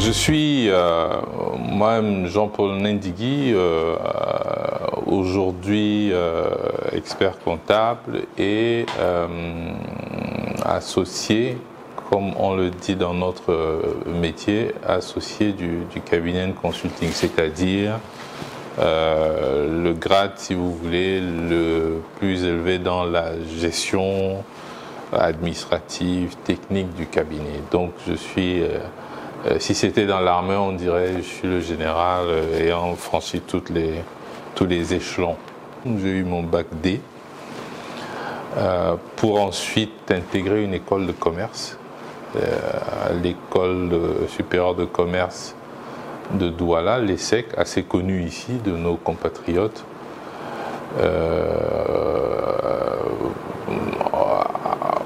Je suis moi-même Jean-Paul Ndendigui, aujourd'hui expert comptable et associé, comme on le dit dans notre métier, associé du cabinet de consulting, c'est-à-dire le grade, si vous voulez, le plus élevé dans la gestion administrative, technique du cabinet. Donc je suis, si c'était dans l'armée, on dirait je suis le général ayant franchi tous les échelons. J'ai eu mon bac D pour ensuite intégrer une école de commerce, l'école supérieure de commerce de Douala, l'ESSEC, assez connue ici de nos compatriotes.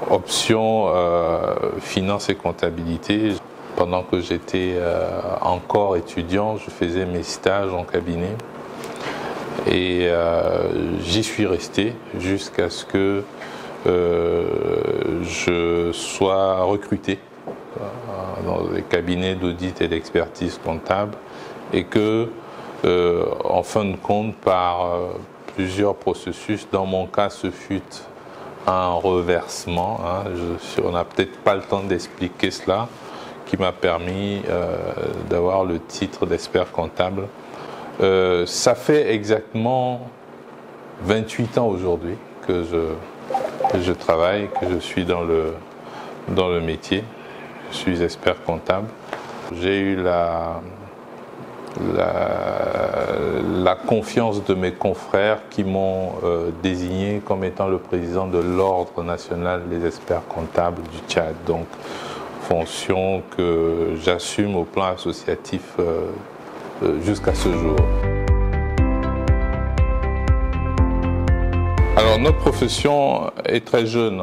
Option finance et comptabilité. Pendant que j'étais encore étudiant, je faisais mes stages en cabinet et j'y suis resté jusqu'à ce que je sois recruté dans des cabinets d'audit et d'expertise comptable et que, en fin de compte, par plusieurs processus, dans mon cas, ce fut un reversement, on n'a peut-être pas le temps d'expliquer cela, qui m'a permis d'avoir le titre d'expert comptable. Ça fait exactement 28 ans aujourd'hui que je travaille, que je suis dans le métier. Je suis expert comptable. J'ai eu la confiance de mes confrères qui m'ont désigné comme étant le président de l'Ordre national des experts comptables du Tchad. Donc, fonction que j'assume au plan associatif jusqu'à ce jour. Alors, notre profession est très jeune,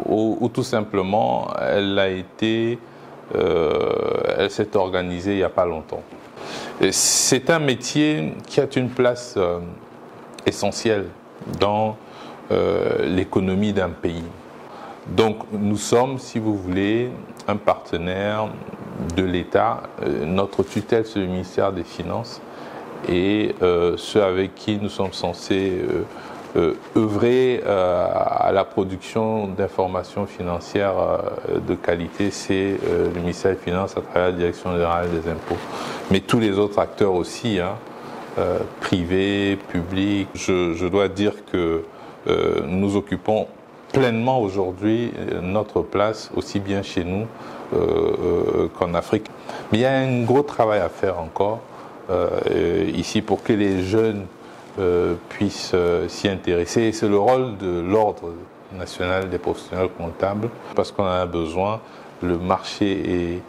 ou tout simplement, elle s'est organisée il n'y a pas longtemps. C'est un métier qui a une place essentielle dans l'économie d'un pays. Donc nous sommes, si vous voulez, un partenaire de l'État. Notre tutelle, c'est le ministère des Finances et ceux avec qui nous sommes censés œuvrer à la production d'informations financières de qualité, c'est le ministère des Finances à travers la Direction générale des impôts. Mais tous les autres acteurs aussi, privés, publics. Je dois dire que nous occupons pleinement aujourd'hui notre place, aussi bien chez nous qu'en Afrique. Mais il y a un gros travail à faire encore ici pour que les jeunes puissent s'y intéresser. Et c'est le rôle de l'Ordre national des professionnels comptables, parce qu'on en a besoin. Le marché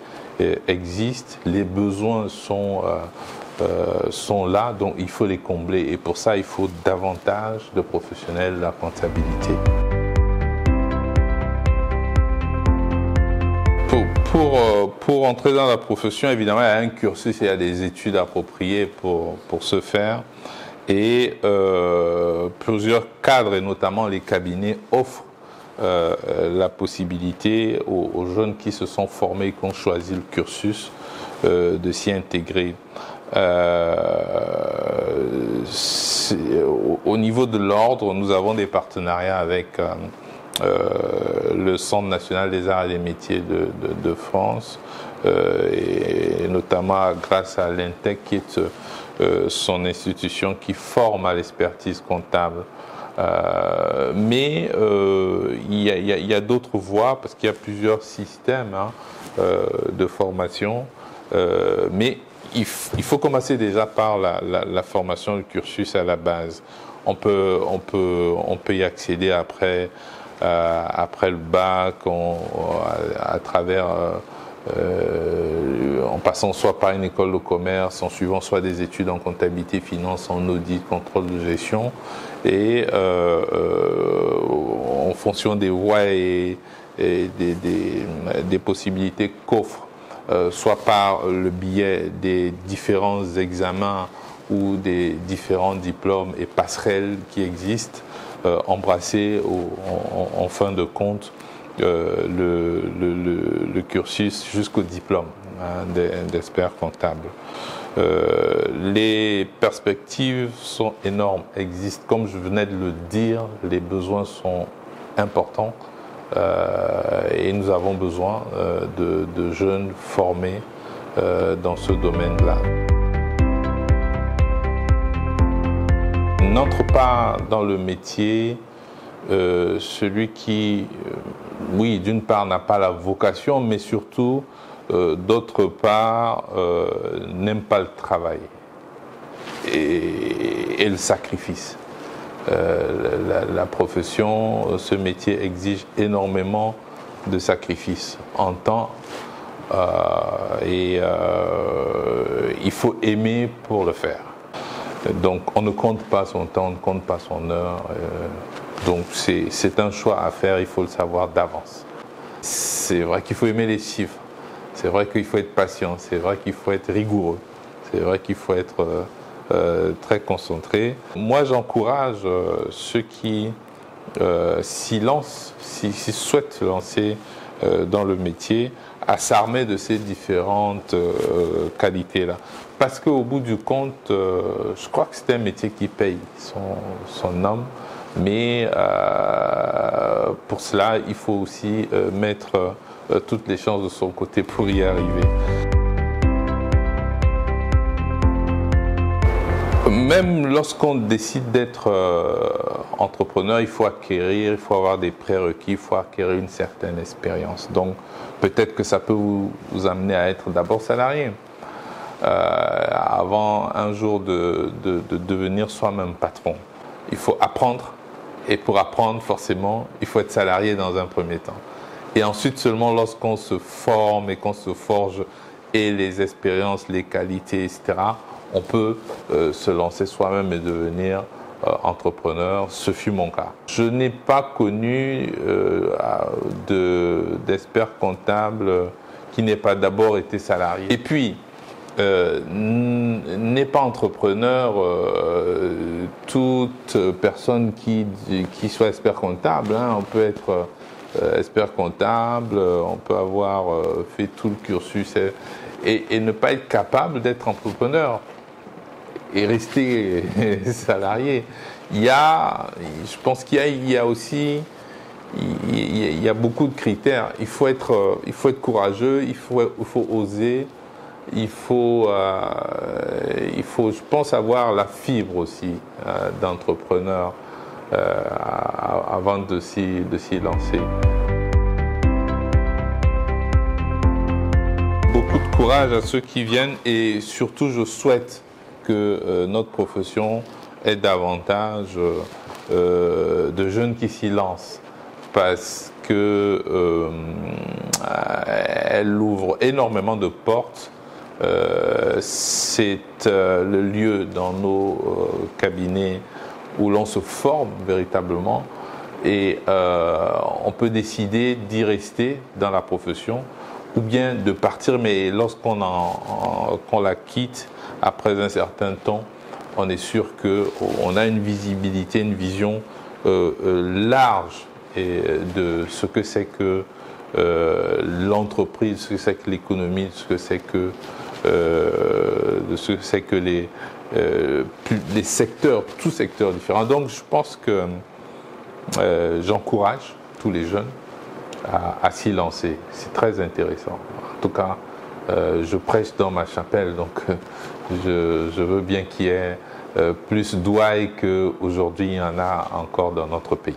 existe, les besoins sont là, donc il faut les combler. Et pour ça, il faut davantage de professionnels de la comptabilité. Pour entrer dans la profession, évidemment, il y a un cursus et il y a des études appropriées pour ce faire. Et plusieurs cadres, et notamment les cabinets, offrent la possibilité aux jeunes qui se sont formés, qui ont choisi le cursus, de s'y intégrer. Au niveau de l'ordre, nous avons des partenariats avec le Centre national des arts et des métiers de France, et notamment grâce à l'INTEC, qui est son institution qui forme à l'expertise comptable. Mais il y a d'autres voies, parce qu'il y a plusieurs systèmes de formation, mais il faut commencer déjà par la formation, le cursus à la base. On peut y accéder après le bac, à travers en passant soit par une école de commerce, en suivant soit des études en comptabilité, finance, en audit, contrôle de gestion, et en fonction des voies et des possibilités qu'offre, soit par le biais des différents examens ou des différents diplômes et passerelles qui existent, embrasser en fin de compte le cursus jusqu'au diplôme d'expert comptable. Les perspectives sont énormes, existent. Comme je venais de le dire, les besoins sont importants et nous avons besoin de jeunes formés dans ce domaine-là. N'entre pas dans le métier celui qui, oui, d'une part n'a pas la vocation, mais surtout, d'autre part, n'aime pas le travail et le sacrifice. La profession, ce métier exige énormément de sacrifices en temps et il faut aimer pour le faire. Donc on ne compte pas son temps, on ne compte pas son heure. Donc c'est un choix à faire, il faut le savoir d'avance. C'est vrai qu'il faut aimer les chiffres, c'est vrai qu'il faut être patient, c'est vrai qu'il faut être rigoureux, c'est vrai qu'il faut être très concentré. Moi j'encourage ceux qui s'y lancent, s'y souhaitent se lancer dans le métier, à s'armer de ces différentes qualités-là. Parce qu'au bout du compte, je crois que c'est un métier qui paye son homme, mais pour cela, il faut aussi mettre toutes les chances de son côté pour y arriver. Même lorsqu'on décide d'être entrepreneur, il faut avoir des prérequis, il faut acquérir une certaine expérience. Donc peut-être que ça peut vous amener à être d'abord salarié, avant un jour de devenir soi-même patron. Il faut apprendre, et pour apprendre forcément, il faut être salarié dans un premier temps. Et ensuite seulement lorsqu'on se forme et qu'on se forge et les expériences, les qualités, etc., on peut se lancer soi-même et devenir entrepreneur. Ce fut mon cas. Je n'ai pas connu d'expert comptable qui n'ait pas d'abord été salarié. Et puis, n'est pas entrepreneur toute personne qui soit expert comptable. Hein. On peut être expert comptable, on peut avoir fait tout le cursus et ne pas être capable d'être entrepreneur et rester salarié. Je pense qu'il y a aussi beaucoup de critères. Il faut être courageux, il faut oser, il faut, je pense, avoir la fibre aussi d'entrepreneur avant de s'y lancer. Beaucoup de courage à ceux qui viennent et surtout je souhaite que notre profession ait davantage de jeunes qui s'y lancent parce que elle ouvre énormément de portes. C'est le lieu dans nos cabinets où l'on se forme véritablement et on peut décider d'y rester dans la profession ou bien de partir, mais lorsqu'on la quitte après un certain temps, on est sûr qu'on a une visibilité, une vision large de ce que c'est que l'entreprise, ce que c'est que l'économie, ce que c'est que les secteurs, tous secteurs différents. Donc je pense que j'encourage tous les jeunes à s'y lancer. C'est très intéressant. En tout cas, je prêche dans ma chapelle, donc je veux bien qu'il y ait plus d'ouailles qu'aujourd'hui il y en a encore dans notre pays.